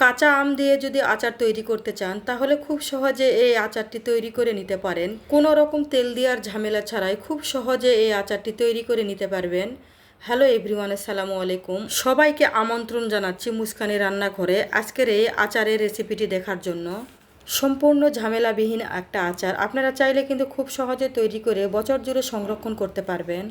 কাঁচা আম দিয়ে যদি আচার তৈরি করতে চান তাহলে খুব সহজে এই আচারটি তৈরি করে নিতে পারেন। কোনো রকম তেল দেওয়ার ঝামেলা ছাড়াই খুব সহজে এই আচারটি তৈরি করে নিতে পারবেন। হ্যালো এভরিওয়ান, আসসালামু আলাইকুম। সবাইকে আমন্ত্রণ জানাচ্ছি মুস্কানি রান্নাঘরে আজকের এই আচারের রেসিপিটি দেখার জন্য। সম্পূর্ণ ঝামেলাবিহীন একটা আচার, আপনারা চাইলে কিন্তু খুব সহজে তৈরি করে বছর জুড়ে সংরক্ষণ করতে পারবেন।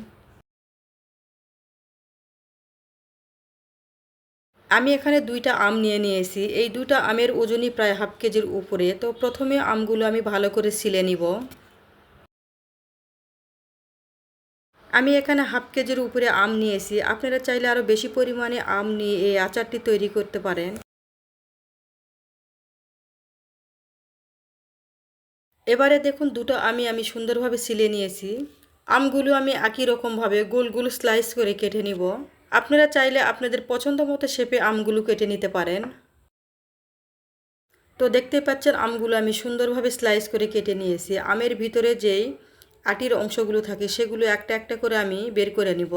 আমি এখানে দুইটা আম নিয়ে নিয়েছি। এই দুইটা আমের ওজনই প্রায় হাফ কেজির উপরে। তো প্রথমে আমগুলো আমি ভালো করে ছিলে নিব। আমি এখানে হাফ কেজির উপরে আম নিয়েছি, আপনারা চাইলে আরও বেশি পরিমাণে আম নিয়ে এই আচারটি তৈরি করতে পারেন। এবারে দেখুন দুটো আমি সুন্দরভাবে ছিলে নিয়েছি। আমগুলো আমি একই রকমভাবে গোল গোল স্লাইস করে কেটে নিব। আপনারা চাইলে আপনাদের পছন্দ মতো শেপে আমগুলো কেটে নিতে পারেন। তো দেখতে পাচ্ছেন আমগুলো আমি সুন্দরভাবে স্লাইস করে কেটে নিয়েছি। আমের ভিতরে যেই আটির অংশগুলো থাকে সেগুলো একটা একটা করে আমি বের করে নিব।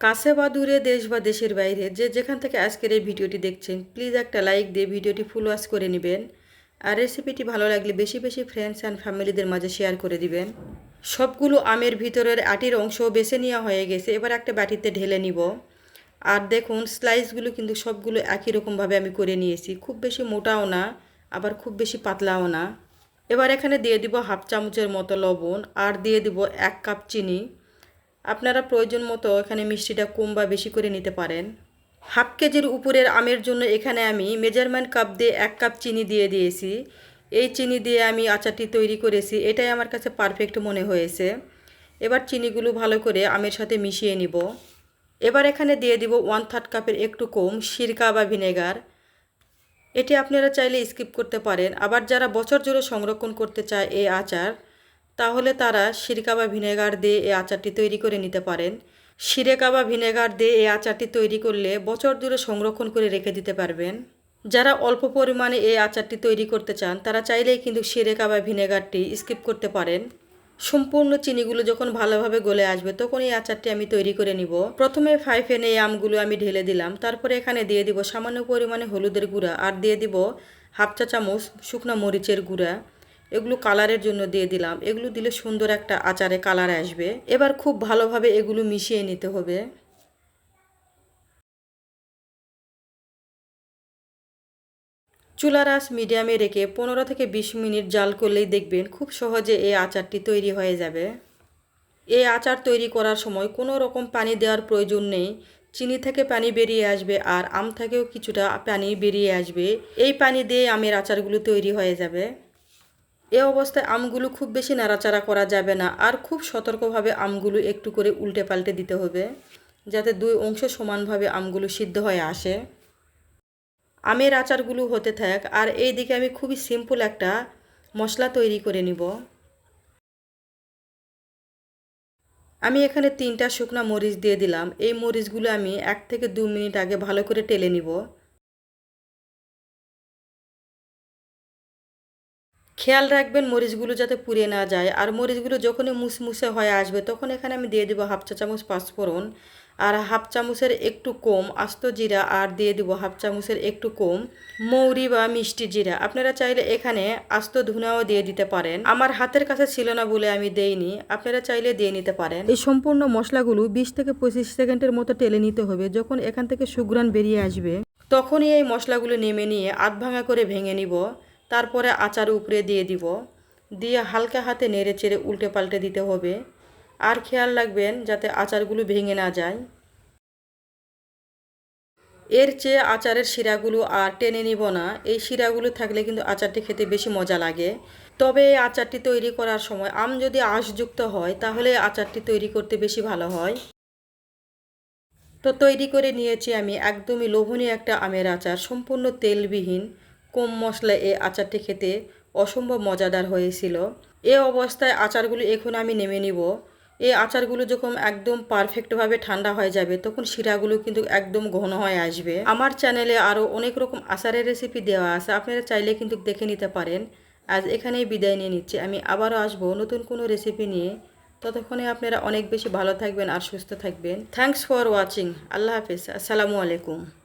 কাছে বা দূরে, দেশ বা দেশের বাইরে, যে যেখান থেকে আজকের এই ভিডিওটি দেখছেন প্লিজ একটা লাইক দিয়ে ভিডিওটি ফুল ওয়াচ করে নেবেন। আর রেসিপিটি ভালো লাগলে বেশি বেশি ফ্রেন্ডস অ্যান্ড ফ্যামিলিদের মাঝে শেয়ার করে দিবেন। সবগুলো আমের ভিতরের আটির অংশ বেছে নেওয়া হয়ে গেছে, এবার একটা বাটিতে ঢেলে নিব। আর দেখুন স্লাইসগুলো কিন্তু সবগুলো একই রকমভাবে আমি করে নিয়েছি, খুব বেশি মোটাও না আবার খুব বেশি পাতলাও না। এবার এখানে দিয়ে দিব হাফ চামচের মতো লবণ আর দিয়ে দিব 1 কাপ চিনি। আপনারা প্রয়োজন মতো এখানে মিষ্টিটা কম বা বেশি করে নিতে পারেন। হাফ কেজির উপরের আমের জন্য এখানে আমি মেজারমেন্ট কাপ দিয়ে 1 কাপ চিনি দিয়ে দিয়েছি। এই চিনি দিয়ে আমি আচারটি তৈরি করেছি, এটাই আমার কাছে পারফেক্ট মনে হয়েছে। এবার চিনিগুলো ভালো করে আমের সাথে মিশিয়ে নিব। এবার এখানে দিয়ে দিব 1/3 কাপের একটু কম সিরকা বা ভিনেগার। এটি আপনারা চাইলে স্কিপ করতে পারেন। আবার যারা বছর জুড়ে সংরক্ষণ করতে চায় এই আচার, তাহলে তারা সিরকা বা ভিনেগার দিয়ে এই আচারটি তৈরি করে নিতে পারেন। সিরকা বা ভিনেগার দিয়ে এই আচারটি তৈরি করলে বছর জুড়ে সংরক্ষণ করে রেখে দিতে পারবেন। যারা অল্প পরিমাণে এই আচারটি তৈরি করতে চান তারা চাইলেই কিন্তু সিরকা বা ভিনেগারটি স্কিপ করতে পারেন। সম্পূর্ণ চিনিগুলো যখন ভালোভাবে গলে আসবে তখন এই আচারটি আমি তৈরি করে নিব। প্রথমে ফ্রাই প্যানে এই আমগুলো আমি ঢেলে দিলাম, তারপরে এখানে দিয়ে দিব সামান্য পরিমাণে হলুদের গুঁড়া আর দিয়ে দিব হাফ চা চামচ শুকনো মরিচের গুঁড়া। এগুলো কালারের জন্য দিয়ে দিলাম, এগুলো দিলে সুন্দর একটা আচারে কালার আসবে। এবার খুব ভালোভাবে এগুলো মিশিয়ে নিতে হবে। চুলার আঁচ মিডিয়ামে রেখে 15 থেকে 20 মিনিট জাল করলেই দেখবেন খুব সহজে এই আচারটি তৈরি হয়ে যাবে। এই আচার তৈরি করার সময় কোনো রকম পানি দেওয়ার প্রয়োজন নেই। চিনি থেকে পানি বেরিয়ে আসবে আর আম থেকেও কিছুটা পানি বেরিয়ে আসবে। এই পানি দিয়ে আমের আচারগুলো তৈরি হয়ে যাবে। এ অবস্থায় আমগুলো খুব বেশি নাড়াচাড়া করা যাবে না আর খুব সতর্কভাবে আমগুলো একটু করে উল্টে পাল্টে দিতে হবে, যাতে দুই অংশ সমানভাবে আমগুলো সিদ্ধ হয়ে আসে। আমের আচারগুলো হতে থাক আর এই দিকে আমি খুবই সিম্পল একটা মশলা তৈরি করে নিব। আমি এখানে 3টা শুকনা মরিচ দিয়ে দিলাম। এই মরিচগুলো আমি 1 থেকে 2 মিনিট আগে ভালো করে টেলে নিব। খেয়াল রাখবেন মরিচগুলো যাতে পুড়ে না যায়। আর মরিচগুলো যখনই মুসমুসে হয়ে আসবে তখন এখানে আমি দিয়ে দিব হাফ চা চামচ পাঁচফোড়ন আর হাফ চামচের একটু কম আস্ত জিরা আর দিয়ে দিব হাফ চামচের একটু কম মৌরি বা মিষ্টি জিরা। আপনারা চাইলে এখানে আস্ত ধুনাও দিয়ে দিতে পারেন, আমার হাতের কাছে ছিল না বলে আমি দেইনি, আপনারা চাইলে দিয়ে নিতে পারেন। এই সম্পূর্ণ মশলাগুলো 20 থেকে 25 সেকেন্ডের মতো টেলে নিতে হবে। যখন এখান থেকে সুঘ্রাণ বেরিয়ে আসবে তখনই এই মশলাগুলো নেমে নিয়ে আধ ভাঙা করে ভেঙে নিব। তারপরে আচার উপরে দিয়ে দিব, দিয়ে হালকা হাতে নেড়ে চেড়ে উল্টে পাল্টে দিতে হবে। আর খেয়াল রাখবেন যাতে আচারগুলো ভেঙে না যায়। এর চেয়ে আচারের শিরাগুলো আর টেনে নিব না, এই শিরাগুলো থাকলে কিন্তু আচারটি খেতে বেশি মজা লাগে। তবে এই আচারটি তৈরি করার সময় আম যদি আঁশযুক্ত হয় তাহলে আচারটি তৈরি করতে বেশি ভালো হয়। তো তৈরি করে নিয়েছি আমি একদমই লোভনীয় একটা আমের আচার, সম্পূর্ণ তেলবিহীন, কম মশলা। এই আচারটি খেতে অসম্ভব মজাদার হয়েছিল। এ অবস্থায় আচারগুলো এখন আমি নেমে নিব। এই আচারগুলো যখন একদম পারফেক্টভাবে ঠান্ডা হয়ে যাবে তখন শিরাগুলো কিন্তু একদম ঘন হয়ে আসবে। আমার চ্যানেলে আরও অনেক রকম আচারের রেসিপি দেওয়া আছে, আপনারা চাইলে কিন্তু দেখে নিতে পারেন। আজ এখানেই বিদায় নিয়ে নিচ্ছি, আমি আবারও আসবো নতুন কোনো রেসিপি নিয়ে। ততক্ষণে আপনারা অনেক বেশি ভালো থাকবেন আর সুস্থ থাকবেন। Thanks for watching. আল্লাহ হাফিজ। আসসালামু আলাইকুম।